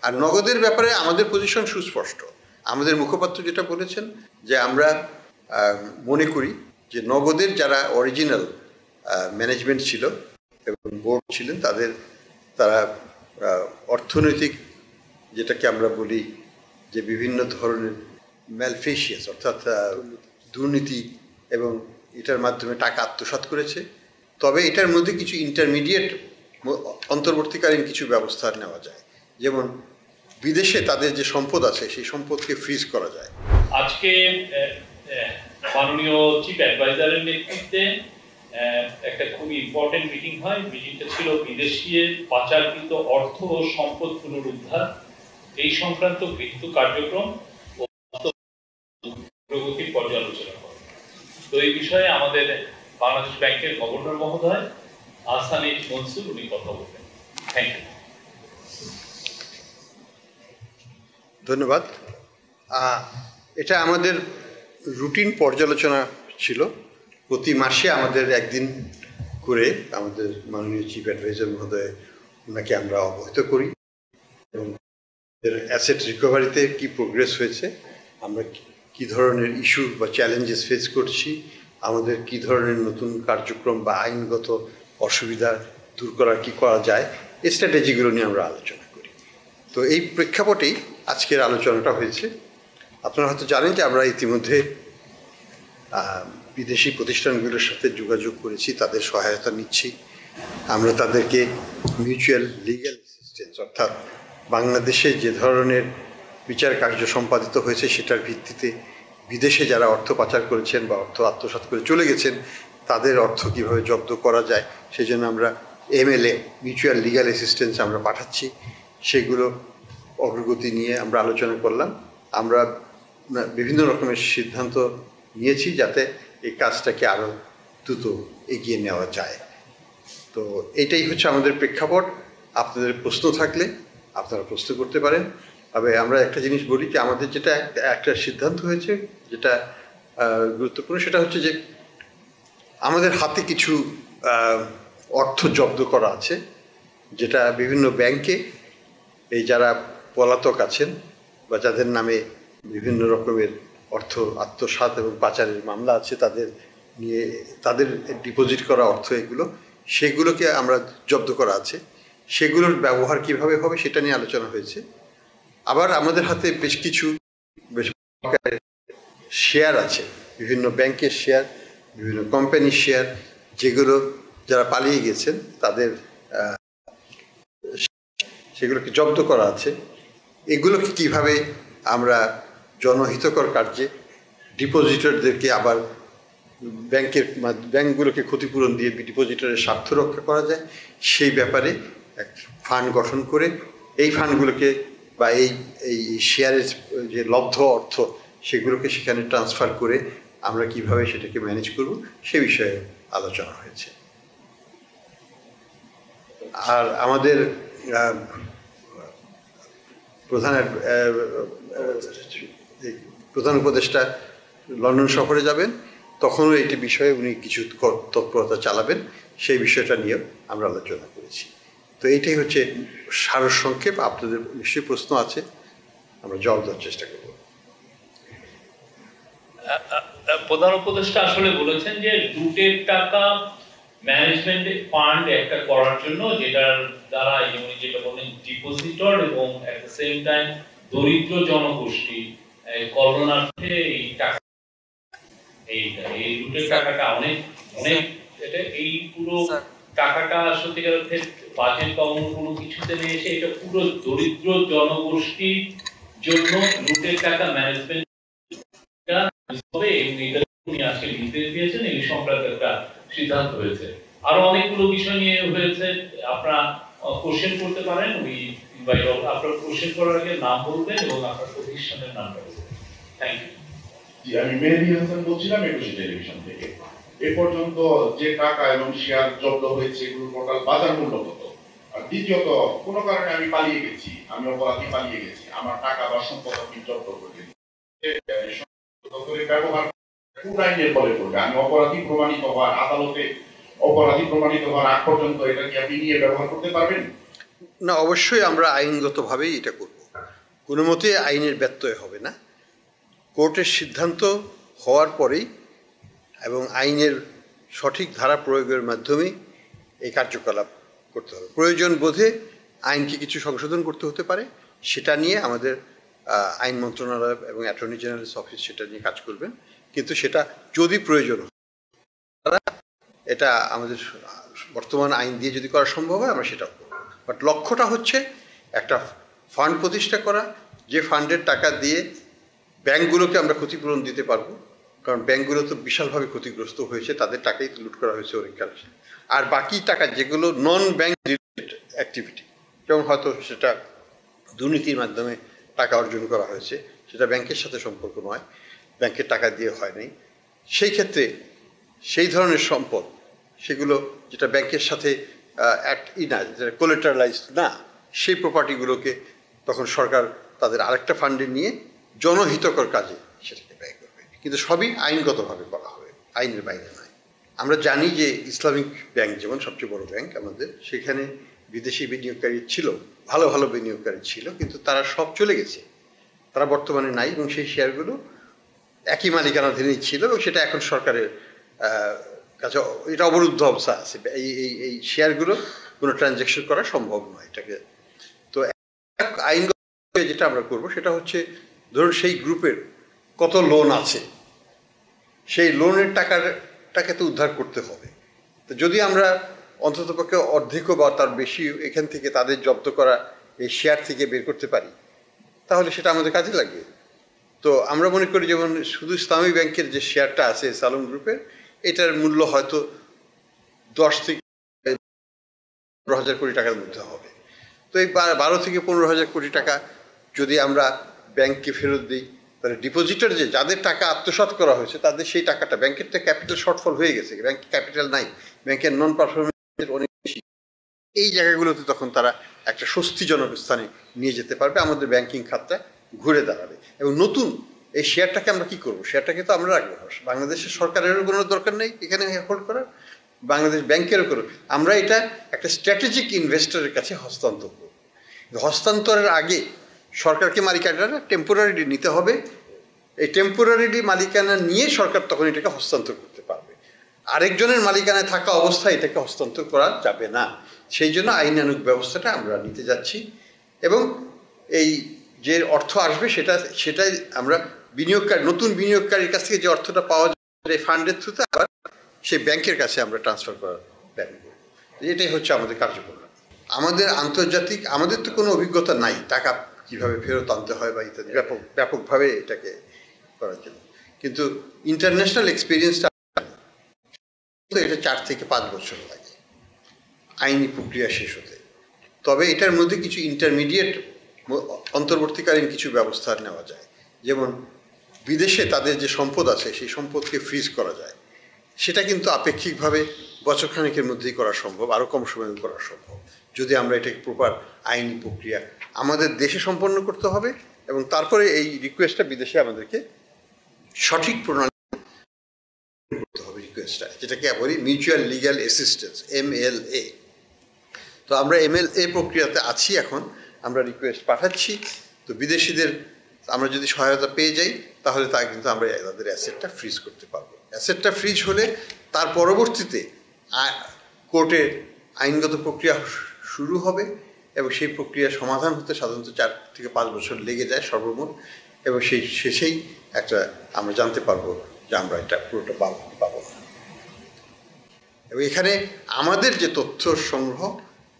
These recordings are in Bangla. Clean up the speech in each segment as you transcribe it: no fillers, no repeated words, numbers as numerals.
আর নগদের ব্যাপারে আমাদের পজিশন সুস্পষ্ট। আমাদের মুখপাত্র যেটা বলেছেন যে আমরা মনে করি যে নগদের যারা অরিজিনাল ম্যানেজমেন্ট ছিল এবং বোর্ড ছিলেন তারা অর্থনৈতিক যেটাকে আমরা বলি যে বিভিন্ন ধরনের ম্যালফেশিয়াস অর্থাৎ দুর্নীতি এবং এটার মাধ্যমে টাকা আত্মসাৎ করেছে। তবে এটার মধ্যে কিছু ইন্টারমিডিয়েট অন্তর্বর্তীকালীন কিছু ব্যবস্থা নেওয়া যায়, যেমন বিদেশে তাদের যে সম্পদ আছে সেই সম্পদকে ফ্রিজ করা যায়। আজকে মাননীয় চিফ অ্যাডভাইজারের নেতৃত্বে একটা খুব ইম্পর্টেন্ট মিটিং হয়। মিটিংটা ছিল বিদেশি পাচারকৃত অর্থ ও সম্পদ পুনরুদ্ধার এই সংক্রান্ত বৃহৎ কার্যক্রম ও প্রগতির পর্যালোচনা করে। তো এই বিষয়ে আমাদের বাংলাদেশ ব্যাংকের গভর্নর মহোদয় আহসান এইচ মনসুর উনি কথা বলবেন। Thank you. ধন্যবাদ। এটা আমাদের রুটিন পর্যালোচনা ছিল। প্রতি মাসে আমাদের একদিন করে আমাদের মাননীয় চিফ অ্যাডভাইজার মহোদয় ওনাকে আমরা অবহিত করি এবং অ্যাসেট রিকভারিতে কি প্রোগ্রেস হয়েছে, আমরা কি ধরনের ইস্যু বা চ্যালেঞ্জেস ফেস করছি, আমাদের কি ধরনের নতুন কার্যক্রম বা আইনগত অসুবিধা দূর করার কি করা যায়, এই স্ট্র্যাটেজিগুলো নিয়ে আমরা আলোচনা করি। তো এই প্রেক্ষাপটেই আজকের আলোচনাটা হয়েছে। আপনারা হয়তো জানেন যে আমরা ইতিমধ্যে বিদেশি প্রতিষ্ঠানগুলোর সাথে যোগাযোগ করেছি, তাদের সহায়তা নিচ্ছি। আমরা তাদেরকে মিউচুয়াল লিগ্যাল অ্যাসিস্ট্যান্স অর্থাৎ বাংলাদেশে যে ধরনের বিচার কার্য সম্পাদিত হয়েছে সেটার ভিত্তিতে বিদেশে যারা অর্থ পাচার করেছেন বা অর্থ আত্মসাৎ করে চলে গেছেন তাদের অর্থ কীভাবে জব্দ করা যায় সেই জন্য আমরা MLA মিউচুয়াল লিগ্যাল অ্যাসিস্ট্যান্স আমরা পাঠাচ্ছি। সেগুলো অগ্রগতি নিয়ে আমরা আলোচনা করলাম। আমরা বিভিন্ন রকমের সিদ্ধান্ত নিয়েছি যাতে এই কাজটাকে আরও দ্রুত এগিয়ে নেওয়া যায়। তো এটাই হচ্ছে আমাদের প্রেক্ষাপট। আপনাদের প্রশ্ন থাকলে আপনারা প্রশ্ন করতে পারেন। তবে আমরা একটা জিনিস বলি যে আমাদের যেটা একটা সিদ্ধান্ত হয়েছে যেটা গুরুত্বপূর্ণ, সেটা হচ্ছে যে আমাদের হাতে কিছু অর্থ জব্দ করা আছে যেটা বিভিন্ন ব্যাংকে এই যারা পলাতক আছেন বা যাদের নামে বিভিন্ন রকমের অর্থ আত্মসাৎ এবং পাচারের মামলা আছে তাদের ডিপোজিট করা অর্থ সেগুলোকে আমরা জব্দ করা আছে। সেগুলোর ব্যবহার কিভাবে হবে সেটা নিয়ে আলোচনা হয়েছে। আবার আমাদের হাতে বেশ কিছু শেয়ার আছে, বিভিন্ন ব্যাংকের শেয়ার, বিভিন্ন কোম্পানির শেয়ার, যেগুলো যারা পালিয়ে গেছেন তাদের সেগুলোকে জব্দ করা আছে। এগুলোকে কিভাবে আমরা জনহিতকর কার্যে ডিপোজিটরদেরকে আবার ব্যাংকগুলোকে ক্ষতিপূরণ দিয়ে ডিপোজিটরের স্বার্থ রক্ষা করা যায় সেই ব্যাপারে এক ফান্ড গঠন করে এই ফান্ডগুলোকে বা এই শেয়ারের যে লব্ধ অর্থ সেগুলোকে সেখানে ট্রান্সফার করে আমরা কিভাবে সেটাকে ম্যানেজ করব সে বিষয়ে আলোচনা হয়েছে। আর আমাদের প্রধান উপদেষ্টা লন্ডন সফরে যাবেন, তখনও এটি বিষয়ে উনি কিছু তৎপরতা চালাবেন, সেই বিষয়টা নিয়েও আমরা আলোচনা করেছি। তো এইটাই হচ্ছে সারসংক্ষেপ। আপনাদের নিশ্চয়ই প্রশ্ন আছে, আমরা জবাব দেওয়ার চেষ্টা করব। প্রধান উপদেষ্টা আসলে বলেছেন যে লুটের টাকা ম্যানেজমেন্ট ফান্ড একটা করার জন্য যেটার দ্বারা যেটা বলেন ডিপোজিটর এবং এট দ্য সেম টাইম দরিদ্র জনগোষ্ঠী কল্যাণার্থে এই লুটের টাকাটা অনেক এটা এই পুরো টাকাটা সত্যিকার অর্থে বাজেট বা অন্য কোনো কিছুতে নিয়ে এসে এটা পুরো দরিদ্র জনগোষ্ঠীর জন্য লুটের টাকা ম্যানেজমেন্ট হবে উনি আজকে নির্দেশ দিয়েছেন। এই সংক্রান্ত একটা সিদ্ধান্ত হয়েছে। আরো অনেকগুলো বিষয় নিয়ে হয়েছে, আপনারা কোশ্চেন করতে পারেন। আপনার কোশ্চেন করার আগে নাম বলবেন এবং আপনার প্রতিষ্ঠানের নামটা বলবেন। Thank you. জি, আমি মেহেদী হাসান বলছিলাম একুশে টেলিভিশন থেকে। এ পর্যন্ত যে টাকা এবং শেয়ার জব্দ হয়েছে এগুলো টোটাল বাজার মূল্য কত? আর দ্বিতীয়ত, কোনো কারণে আমি পালিয়ে গেছি, আমি অপরাধী পালিয়ে গেছি, আমার টাকা বা সম্পদ আপনি জব্দ করবেন, ব্যবহার কোন আইনের বলে করবে? আমি অপরাধী প্রমাণিত হওয়ার আদালতে অপরাধী প্রমাণিত হওয়ার আগ পর্যন্ত এটা কি আপনি নিয়ে ব্যবহার করতে পারবেন? না, অবশ্যই আমরা আইনগতভাবেই এটা করব, কোনো মতে আইনের ব্যত্যয় হবে না। কোর্টের সিদ্ধান্ত হওয়ার পরেই এবং আইনের সঠিক ধারা প্রয়োগের মাধ্যমে এই কার্যকলাপ করতে হবে। প্রয়োজন বোধে আইনকে কিছু সংশোধন করতে হতে পারে, সেটা নিয়ে আমাদের আইন মন্ত্রণালয় এবং অ্যাটর্নি জেনারেলস অফিস সেটা নিয়ে কাজ করবেন। কিন্তু সেটা যদি প্রয়োজন হয়, এটা আমাদের বর্তমান আইন দিয়ে যদি করা সম্ভব হয় আমরা সেটাও করব। বাট লক্ষ্যটা হচ্ছে একটা ফান্ড প্রতিষ্ঠা করা, যে ফান্ডের টাকা দিয়ে ব্যাংকগুলোকে আমরা ক্ষতিপূরণ দিতে পারবো, কারণ ব্যাংকগুলো তো বিশালভাবে ক্ষতিগ্রস্ত হয়েছে, তাদের টাকাই তো লুট করা হয়েছে অনেক কাছে। আর বাকি টাকা যেগুলো নন ব্যাংক রিলেটেড অ্যাক্টিভিটি, যেমন হয়তো সেটা দুর্নীতির মাধ্যমে টাকা অর্জন করা হয়েছে, সেটা ব্যাংকের সাথে সম্পর্ক নয়, ব্যাংকের টাকা দিয়ে হয় নাই, সেই ক্ষেত্রে সেই ধরনের সম্পদ, সেগুলো যেটা ব্যাংকের সাথে যেটা কোলেটারালাইজ না, সেই প্রপার্টিগুলোকে তখন সরকার তাদের আরেকটা ফান্ডে নিয়ে জনহিতকর কাজে সেটাকে ব্যয় করবে। কিন্তু সবই আইনগতভাবে করা হবে, আইনের বাইরে নয়। আমরা জানি যে ইসলামিক ব্যাংক যেমন সবচেয়ে বড় ব্যাংক আমাদের, সেখানে বিদেশি বিনিয়োগকারী ছিল, ভালো ভালো বিনিয়োগকারী ছিল, কিন্তু তারা সব চলে গেছে, তারা বর্তমানে নাই, এবং সেই শেয়ারগুলো একই মালিকানাধীনই ছিল, এবং সেটা এখন সরকারের কাছে এটা অবরুদ্ধ অবস্থা আছে। এই শেয়ারগুলো কোনো ট্রানজ্যাকশন করা সম্ভব নয় এটাকে। তো আইনগত যেটা আমরা করব সেটা হচ্ছে, ধরুন সেই গ্রুপের কত লোন আছে, সেই লোনের টাকাকে তো উদ্ধার করতে হবে। তো যদি আমরা অন্ততপক্ষে অর্ধেক বা তার বেশি এখান থেকে তাদের জব্দ করা এই শেয়ার থেকে বের করতে পারি, তাহলে সেটা আমাদের কাজে লাগবে। তো আমরা মনে করি যেমন শুধু ইসলামী ব্যাংকের যে শেয়ারটা আছে সালম গ্রুপের, এটার মূল্য হয়তো 10 থেকে 15,000 কোটি টাকার মধ্যে হবে। তো এই 12 থেকে 15,000 কোটি টাকা যদি আমরা ব্যাংককে ফেরত দিই, তাহলে ডিপোজিটার যাদের টাকা আত্মসাৎ করা হয়েছে তাদের সেই টাকাটা, ব্যাংকের তো ক্যাপিটাল শর্টফল হয়ে গেছে, ব্যাংক ক্যাপিটাল নাই, ব্যাংকের নন পারফরমেন্সের অনেক বেশি, এই জায়গাগুলোতে তখন তারা একটা স্বস্তিজনক স্থানে নিয়ে যেতে পারবে, আমাদের ব্যাংকিং খাতটা ঘুরে দাঁড়াবে। এবং নতুন এই শেয়ারটাকে আমরা কি করব, শেয়ারটাকে তো আমরা রাখবো, বাংলাদেশের সরকারেরও কোনো দরকার নেই এখানে হোল্ড করার, বাংলাদেশ ব্যাংকেরও করো, আমরা এটা একটা স্ট্র্যাটেজিক ইনভেস্টরের কাছে হস্তান্তর করব। হস্তান্তরের আগে সরকারকে মালিকানাটা টেম্পোরারিলি নিতে হবে, এই টেম্পোরারিলি মালিকানা নিয়ে সরকার তখন এটাকে হস্তান্তর করতে পারবে। আরেকজনের মালিকানায় থাকা অবস্থায় এটাকে হস্তান্তর করা যাবে না। সেই জন্য আইনানুগ ব্যবস্থাটা আমরা নিতে যাচ্ছি, এবং এই যে অর্থ আসবে সেটাই আমরা নতুন বিনিয়োগকারীর কাছ থেকে যে অর্থটা পাওয়া যাবে এই ফান্ডের থ্রুতে আবার সেই ব্যাংকের কাছে আমরা ট্রান্সফার করার প্ল্যান করব। এটাই হচ্ছে আমাদের কার্যক্রম। আমাদের তো কোনো অভিজ্ঞতা নাই টাকা কীভাবে ফেরত আনতে হয় বা ইত্যাদি ব্যাপকভাবে এটাকে করার জন্য, কিন্তু ইন্টারন্যাশনাল এক্সপিরিয়েন্সটা তো এটা 4 থেকে 5 বছর লাগে আইনি প্রক্রিয়া শেষ হতে। তবে এটার মধ্যে কিছু ইন্টারমিডিয়েট অন্তর্বর্তীকালীন কিছু ব্যবস্থা নেওয়া যায়, যেমন বিদেশে তাদের যে সম্পদ আছে সেই সম্পদকে ফ্রিজ করা যায়, সেটা কিন্তু আপেক্ষিকভাবে বছরখানেকের মধ্যেই করা সম্ভব, আরও কম সময়ে করা সম্ভব, যদি আমরা এটাকে প্রপার আইনি প্রক্রিয়া আমাদের দেশে সম্পন্ন করতে হবে, এবং তারপরে এই রিকোয়েস্টটা বিদেশে আমাদেরকে সঠিক প্রণালী করতে হবে রিকোয়েস্টটা, যেটাকে বলি মিউচুয়াল লিগ্যাল অ্যাসিস্ট্যান্স, MLA। তো আমরা MLA প্রক্রিয়াতে আছি এখন, আমরা রিকোয়েস্ট পাঠাচ্ছি। তো বিদেশিদের আমরা যদি সহায়তা পেয়ে যাই তাহলে তা কিন্তু আমরা তাদের অ্যাসেটটা ফ্রিজ করতে পারবো। অ্যাসেটটা ফ্রিজ হলে তার পরবর্তীতে কোর্টে আইনগত প্রক্রিয়া শুরু হবে, এবং সেই প্রক্রিয়া সমাধান হতে সাধারণত 4 থেকে 5 বছর লেগে যায় সর্বমোট, এবং সেই শেষেই আমরা জানতে পারবো যে আমরা এটা পুরোটা পাবো না। এবং এখানে আমাদের যে তথ্য সংগ্রহ,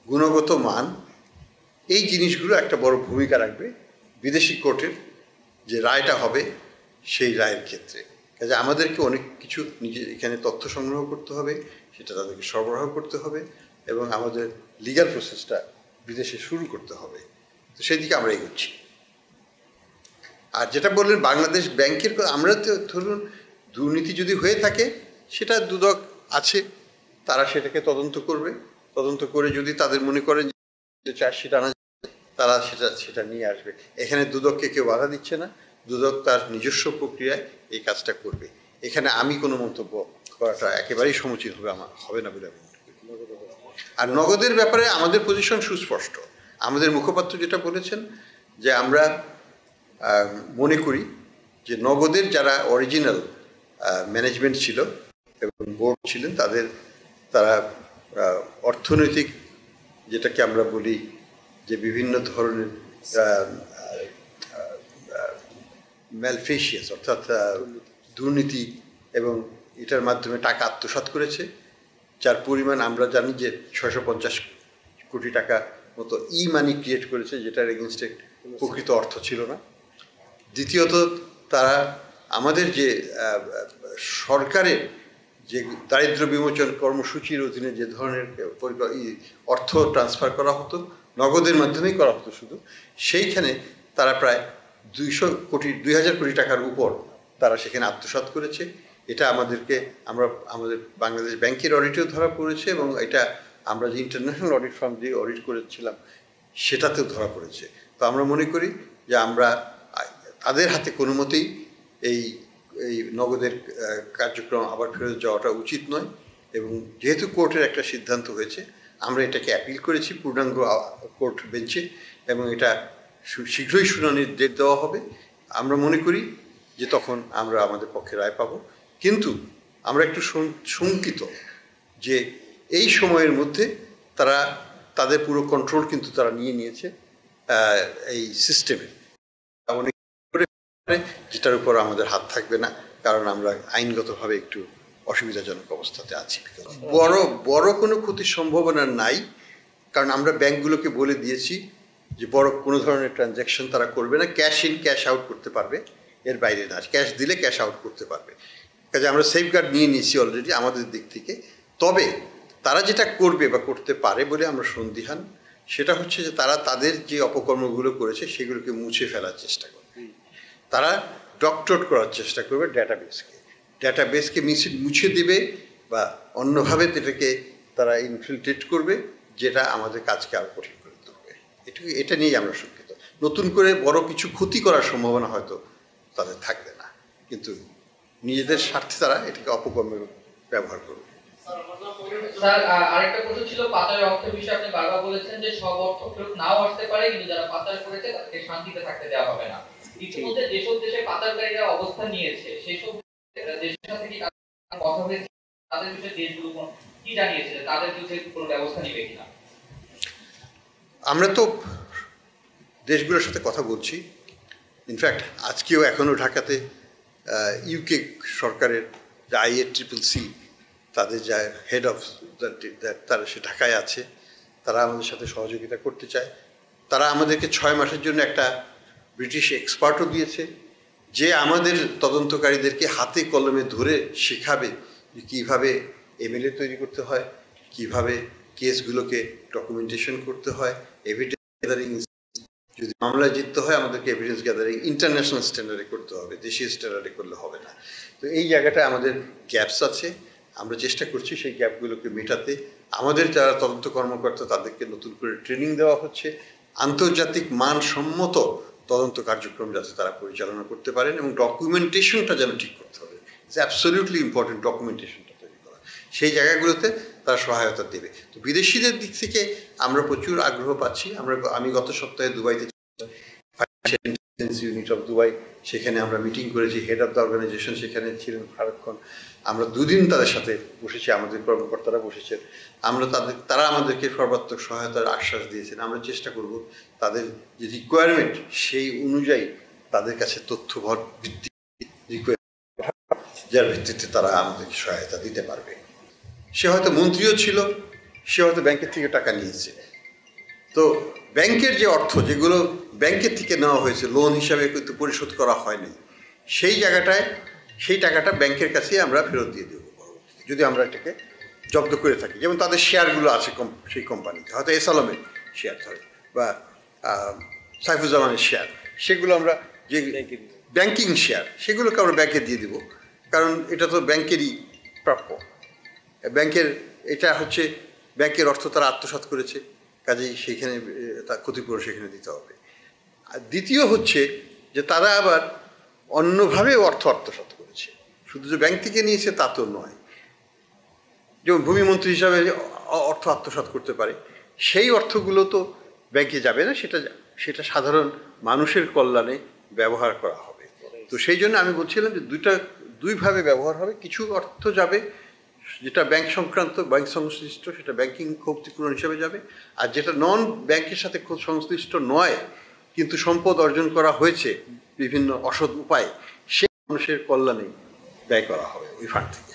গুণগত মান, এই জিনিসগুলো একটা বড় ভূমিকা রাখবে বিদেশি কোর্টের যে রায়টা হবে সেই রায়ের ক্ষেত্রে। কাজে আমাদেরকে অনেক কিছু এখানে তথ্য সংগ্রহ করতে হবে, সেটা তাদেরকে সরবরাহ করতে হবে, এবং আমাদের লিগ্যাল প্রসেসটা বিদেশে শুরু করতে হবে। তো সেই দিকে আমরা এগোচ্ছি। আর যেটা বললেন বাংলাদেশ ব্যাংকের, আমরা তো ধরুন দুর্নীতি যদি হয়ে থাকে সেটা দুদক আছে, তারা সেটাকে তদন্ত করবে, তদন্ত করে যদি তাদের মনে করেন যে চার্জশিট আনা তারা সেটা নিয়ে আসবে। এখানে দুদককে কেউ বাধা দিচ্ছে না, দুদক তার নিজস্ব প্রক্রিয়ায় এই কাজটা করবে। এখানে আমি কোনো মন্তব্য করাটা একেবারেই সমীচীন হবে না বলে আমি মনে করি। আর নগদের ব্যাপারে আমাদের পজিশন সুস্পষ্ট, আমাদের মুখপাত্র যেটা বলেছেন যে আমরা মনে করি যে নগদের যারা অরিজিনাল ম্যানেজমেন্ট ছিল এবং বোর্ড ছিলেন তারা অর্থনৈতিক যেটাকে আমরা বলি যে বিভিন্ন ধরনের ম্যালফেশিয়াস অর্থাৎ দুর্নীতি এবং এটার মাধ্যমে টাকা আত্মসাৎ করেছে, যার পরিমাণ আমরা জানি যে 650 কোটি টাকা মতো মানি ক্রিয়েট করেছে, যেটার এগেনস্টে প্রকৃত অর্থ ছিল না। দ্বিতীয়ত তারা আমাদের যে সরকারের যে দারিদ্র্য বিমোচন কর্মসূচির অধীনে যে ধরনের অর্থ ট্রান্সফার করা হতো নগদের মাধ্যমেই করা হতো শুধু, সেইখানে তারা প্রায় 2000 কোটি টাকার উপর তারা সেখানে আত্মসাৎ করেছে। এটা আমাদের বাংলাদেশ ব্যাংকের অডিটেও ধরা পড়েছে এবং এটা আমরা যে ইন্টারন্যাশনাল অডিট ফার্ম দিয়ে অডিট করেছিলাম সেটাতেও ধরা পড়েছে। তো আমরা মনে করি যে আমরা তাদের হাতে কোনো মতেই এই নগদের কার্যক্রম আবার ফেরত যাওয়াটা উচিত নয়, এবং যেহেতু কোর্টের একটা সিদ্ধান্ত হয়েছে আমরা এটাকে অ্যাপিল করেছি পূর্ণাঙ্গ কোর্ট বেঞ্চে, এবং এটা শীঘ্রই শুনানির ডেট দেওয়া হবে। আমরা মনে করি যে তখন আমরা আমাদের পক্ষে রায় পাবো, কিন্তু আমরা একটু শঙ্কিত যে এই সময়ের মধ্যে তাদের পুরো কন্ট্রোল কিন্তু তারা নিয়েছে এই সিস্টেমে, অনেক যেটার উপর আমাদের হাত থাকবে না, কারণ আমরা আইনগতভাবে একটু অসুবিধাজনক অবস্থাতে আছি। বড় কোনো ক্ষতির সম্ভাবনা নাই, কারণ আমরা ব্যাংকগুলোকে বলে দিয়েছি যে বড় কোনো ধরনের ট্রানজ্যাকশন তারা করবে না, ক্যাশ ইন ক্যাশ আউট করতে পারবে, এর বাইরে না, ক্যাশ দিলে ক্যাশ আউট করতে পারবে। কাজে আমরা সেফগার্ড নিয়ে নিয়েছি অলরেডি আমাদের দিক থেকে। তবে তারা যেটা করবে বা করতে পারে বলে আমরা সন্দিহান, সেটা হচ্ছে যে তারা তাদের যে অপকর্মগুলো করেছে সেগুলোকে মুছে ফেলার চেষ্টা করবে, তারা ডক্টরেট করার চেষ্টা করবে ডেটাবেসকে মুছে দেবে বা অন্যভাবে এটাকে তারা ইনফিল্ট্রেট করবে, যেটা আমাদের কাজকে আরও কঠিন করে তুলবে। এটা নিয়েই আমরা শঙ্কিত। নতুন করে বড় কিছু ক্ষতি করার সম্ভাবনা হয়তো তাদের থাকবে না, কিন্তু নিজেদের স্বার্থে তারা এটাকে অপকর্মের ব্যবহার করবে। স্যার, আরেকটা প্রশ্ন ছিল পাচারের অর্থের বিষয়ে। আপনি বারবার বলেছেন যে সব অর্থ ফেরত নাও আসতে পারে, কিন্তু যারা পাচার করেছে তাদেরকে শান্তিতে থাকতে দেওয়া হবে না। ইতিমধ্যে যেসব দেশে পাচারকারীরা অবস্থান নিয়েছে সেসব দেশের সাথে কি কথা হয়েছে? তাদের বিষয়ে দেশগুলো কি জানিয়েছে, তাদের বিরুদ্ধে কোনো ব্যবস্থা নেবে কিনা? আমরা তো দেশগুলোর সাথে কথা বলছি। ইনফ্যাক্ট আজকেও এখনও ঢাকাতে ইউকে সরকারের যে IACCC তাদের যা হেড অফ তারা সে ঢাকায় আছে, তারা আমাদের সাথে সহযোগিতা করতে চায়। তারা আমাদেরকে 6 মাসের জন্য একটা ব্রিটিশ এক্সপার্টও দিয়েছে, যে আমাদের তদন্তকারীদেরকে হাতে কলমে ধরে শেখাবে যে কীভাবে MLA তৈরি করতে হয়, কিভাবে কেসগুলোকে ডকুমেন্টেশন করতে হয়, এভিডেন্স গ্যাদারিং, যদি মামলায় জিততে হয় আমাদেরকে এভিডেন্স গ্যাদারিং ইন্টারন্যাশনাল স্ট্যান্ডার্ডে করতে হবে, দেশীয় স্ট্যান্ডার্ডে করলে হবে না। তো এই জায়গাটায় আমাদের গ্যাপস আছে, আমরা চেষ্টা করছি সেই গ্যাপগুলোকে মেটাতে। আমাদের যারা তদন্ত কর্মকর্তা তাদেরকে নতুন করে ট্রেনিং দেওয়া হচ্ছে, আন্তর্জাতিক মানসম্মত তদন্ত কার্যক্রম যাতে তারা পরিচালনা করতে পারেন, এবং ডকুমেন্টেশনটা যেন ঠিক করতে হবে। ইটস অ্যাবসলিউটলি ইম্পর্টেন্ট ডকুমেন্টেশনটা তৈরি করা, সেই জায়গাগুলোতে তারা সহায়তা দেবে। তো বিদেশিদের দিক থেকে আমরা প্রচুর আগ্রহ পাচ্ছি। আমি গত সপ্তাহে দুবাইতে financial intelligence unit of Dubai, সেখানে আমরা মিটিং করেছি, হেড অফ দ্য অর্গানাইজেশন সেখানে ছিলেন ফারুকখন। আমরা 2 দিন তাদের সাথে বসেছি, আমাদের কর্মকর্তারা বসেছেন। তারা আমাদেরকে সর্বাত্মক সহায়তার আশ্বাস দিয়েছেন। আমরা চেষ্টা করব তাদের যে রিকোয়ারমেন্ট সেই অনুযায়ী তাদের কাছে তথ্য ভিত্তিক যার ভিত্তিতে তারা আমাদেরকে সহায়তা দিতে পারবে। সে হয়তো মন্ত্রীও ছিল, সে হয়তো ব্যাংকের থেকে টাকা নিয়েছে। তো ব্যাংকের যে অর্থ যেগুলো ব্যাংকের থেকে নেওয়া হয়েছে লোন হিসাবে কিন্তু পরিশোধ করা হয়নি, সেই টাকাটা ব্যাংকের কাছেই আমরা ফেরত দিয়ে দেবো পরবর্তীতে, যদি আমরা এটাকে জব্দ করে থাকি। যেমন তাদের শেয়ারগুলো আছে সেই কোম্পানিতে, হয়তো এসালমের শেয়ার ধরে বা সাইফুজ্জামানের শেয়ার, সেগুলো আমরা যে ব্যাংকিং শেয়ার সেগুলোকে আমরা ব্যাংকে দিয়ে দেবো, কারণ এটা তো ব্যাংকেরই প্রাপ্য। এটা হচ্ছে ব্যাংকের অর্থ তারা আত্মসাৎ করেছে, কাজেই সেইখানে তার ক্ষতিপূরণ সেখানে দিতে হবে। আর দ্বিতীয় হচ্ছে যে তারা আবার অন্যভাবে অর্থ আত্মসাৎ করেছে, শুধু যে ব্যাংক থেকে নিয়েছে তা তো নয়। যেমন ভূমিমন্ত্রী হিসাবে অর্থ আত্মসাৎ করতে পারে, সেই অর্থগুলো তো ব্যাংকে যাবে না, সেটা সাধারণ মানুষের কল্যাণে ব্যবহার করা হবে। তো সেই জন্য আমি বলছিলাম যে দুইভাবে ব্যবহার হবে। কিছু অর্থ যাবে যেটা ব্যাংক সংক্রান্ত, ব্যাংক সংশ্লিষ্ট, সেটা ব্যাংকিং ক্ষতিপূরণ হিসেবে যাবে। আর যেটা নন ব্যাংকের সাথে সংশ্লিষ্ট নয় কিন্তু সম্পদ অর্জন করা হয়েছে বিভিন্ন অসৎ উপায়ে, সে মানুষের কল্যাণে ব্যয় করা হবে ওই ফান্ড থেকে।